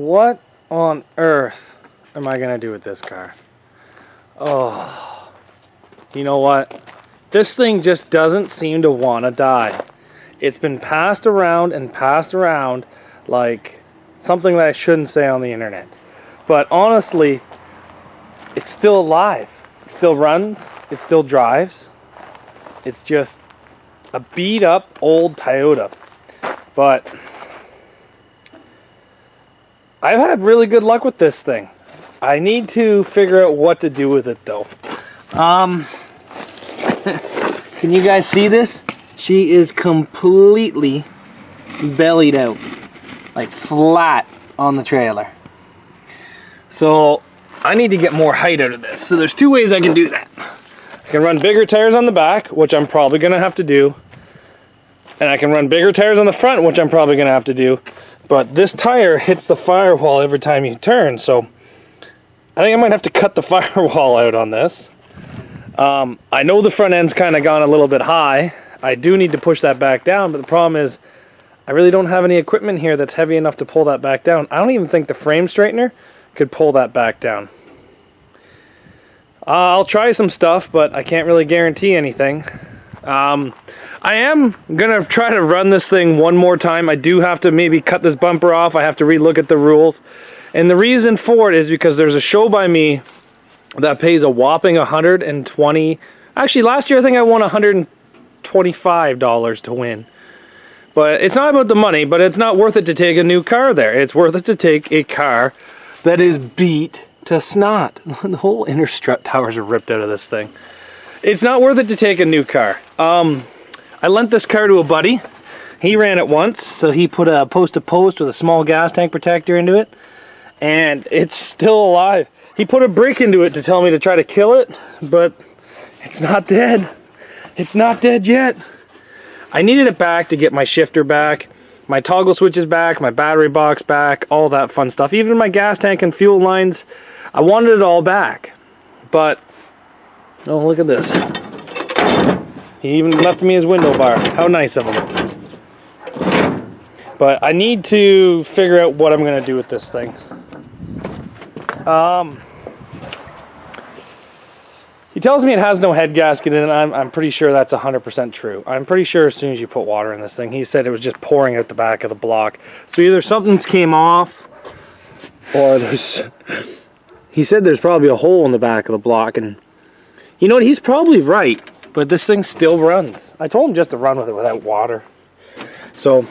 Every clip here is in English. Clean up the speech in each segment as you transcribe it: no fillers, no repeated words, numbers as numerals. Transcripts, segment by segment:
What on earth am I gonna do with this car? Oh, you know what? This thing just doesn't seem to want to die. It's been passed around and passed around like something that I shouldn't say on the internet. But honestly, it's still alive. It still runs. It still drives. It's just a beat up old Toyota. But I've had really good luck with this thing. I need to figure out what to do with it though. Can you guys see this? She is completely bellied out, like flat on the trailer. So I need to get more height out of this. So there's two ways I can do that. I can run bigger tires on the back, which I'm probably gonna have to do. And I can run bigger tires on the front, which I'm probably gonna have to do. But this tire hits the firewall every time you turn, so I think I might have to cut the firewall out on this. I know the front end's kind of gone a little bit high. I do need to push that back down, but the problem is I really don't have any equipment here that's heavy enough to pull that back down. I don't even think the frame straightener could pull that back down. I'll try some stuff, but I can't really guarantee anything. I am gonna try to run this thing one more time. I do have to maybe cut this bumper off. I have to relook at the rules. And the reason for it is because there's a show by me that pays a whopping $120. Actually, last year I think I won $125 to win. But it's not about the money, but it's not worth it to take a new car there. It's worth it to take a car that is beat to snot. The whole inner strut towers are ripped out of this thing. It's not worth it to take a new car. I lent this car to a buddy. He ran it once, so he put a post-to-post with a small gas tank protector into it. And it's still alive. He put a brick into it to tell me to try to kill it, but it's not dead. It's not dead yet. I needed it back to get my shifter back, my toggle switches back, my battery box back, all that fun stuff. Even my gas tank and fuel lines, I wanted it all back. But, oh, look at this. He even left me his window bar. How nice of him. But I need to figure out what I'm going to do with this thing. He tells me it has no head gasket in it. I'm pretty sure that's 100% true. I'm pretty sure as soon as you put water in this thing, he said it was just pouring out the back of the block. So either something's came off, or he said there's probably a hole in the back of the block. And you know what? He's probably right, but this thing still runs. I told him just to run with it without water. So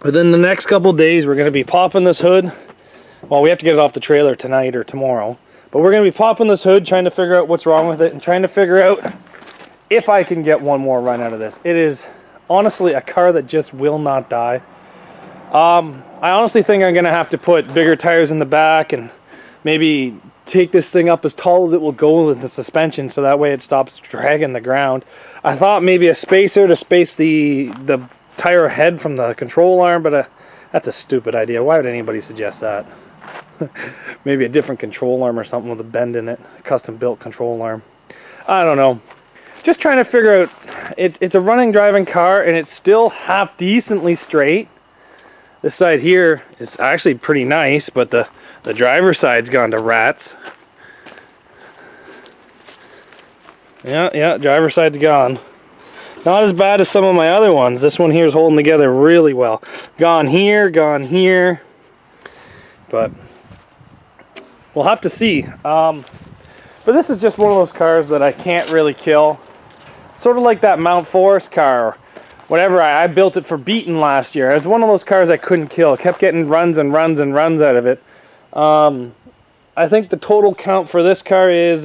within the next couple days, we're going to be popping this hood. Well, we have to get it off the trailer tonight or tomorrow. But we're going to be popping this hood, trying to figure out what's wrong with it, and trying to figure out if I can get one more run out of this. It is honestly a car that just will not die. I honestly think I'm going to have to put bigger tires in the back and maybe take this thing up as tall as it will go with the suspension, so that way it stops dragging the ground. I thought maybe a spacer to space the tire head from the control arm, but that's a stupid idea. Why would anybody suggest that? Maybe a different control arm or something with a bend in it. A custom built control arm. I don't know. Just trying to figure out. It's a running driving car and it's still half decently straight. This side here is actually pretty nice, but the driver's side's gone to rats. Yeah, driver's side's gone. Not as bad as some of my other ones. This one here is holding together really well. Gone here. But we'll have to see. But this is just one of those cars that I can't really kill. Sort of like that Mount Forest car. Whatever, I built it for beating last year. It's one of those cars I couldn't kill. Kept getting runs and runs and runs out of it. I think the total count for this car is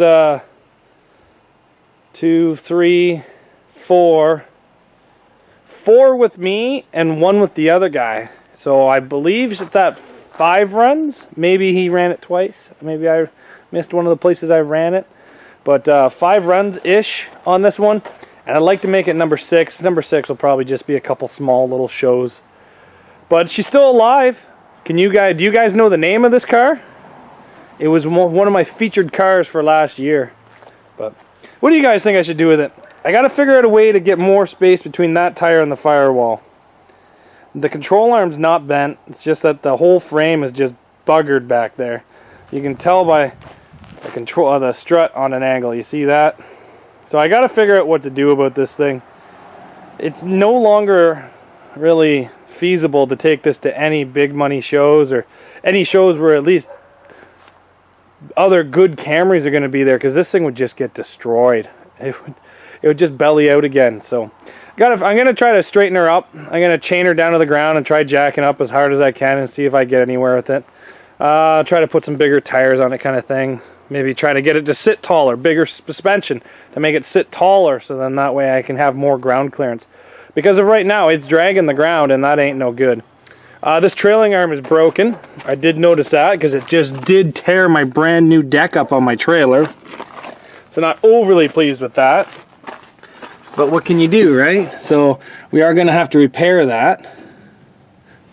2, 3, 4. 4 with me and 1 with the other guy. So I believe it's at 5 runs. Maybe he ran it twice. Maybe I missed one of the places I ran it. But 5 runs-ish on this one. And I'd like to make it number 6. Number 6 will probably just be a couple small little shows. But she's still alive. Do you guys know the name of this car? It was one of my featured cars for last year. But what do you guys think I should do with it? I got to figure out a way to get more space between that tire and the firewall. The control arm's not bent. It's just that the whole frame is just buggered back there. You can tell by the control of the strut on an angle. You see that? So I got to figure out what to do about this thing. It's no longer really feasible to take this to any big money shows, or any shows where at least other good Camrys are going to be there, because this thing would just get destroyed. It would just belly out again. So I'm going to try to straighten her up. I'm going to chain her down to the ground and try jacking up as hard as I can and see if I get anywhere with it. Try to put some bigger tires on it, kind of thing. Maybe try to get it to sit taller, bigger suspension to make it sit taller, so then that way I can have more ground clearance. Because of right now, it's dragging the ground, and that ain't no good. This trailing arm is broken. I did notice that, because it just did tear my brand new deck up on my trailer. So not overly pleased with that. But what can you do, right? So we are going to have to repair that.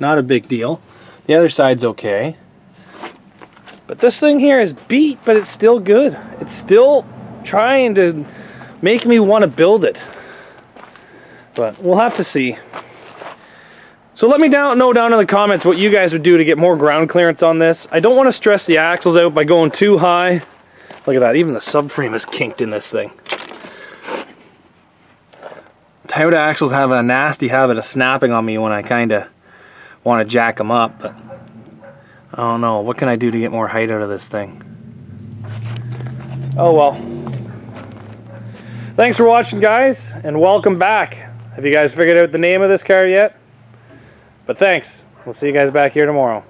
Not a big deal. The other side's okay. But this thing here is beat, but it's still good. It's still trying to make me want to build it. But we'll have to see. So let me know down in the comments what you guys would do to get more ground clearance on this. I don't want to stress the axles out by going too high. Look at that, even the subframe is kinked in this thing. Toyota axles have a nasty habit of snapping on me when I kind of want to jack them up, but I don't know. What can I do to get more height out of this thing? Oh well. Thanks for watching, guys, and welcome back. Have you guys figured out the name of this car yet? But thanks. We'll see you guys back here tomorrow.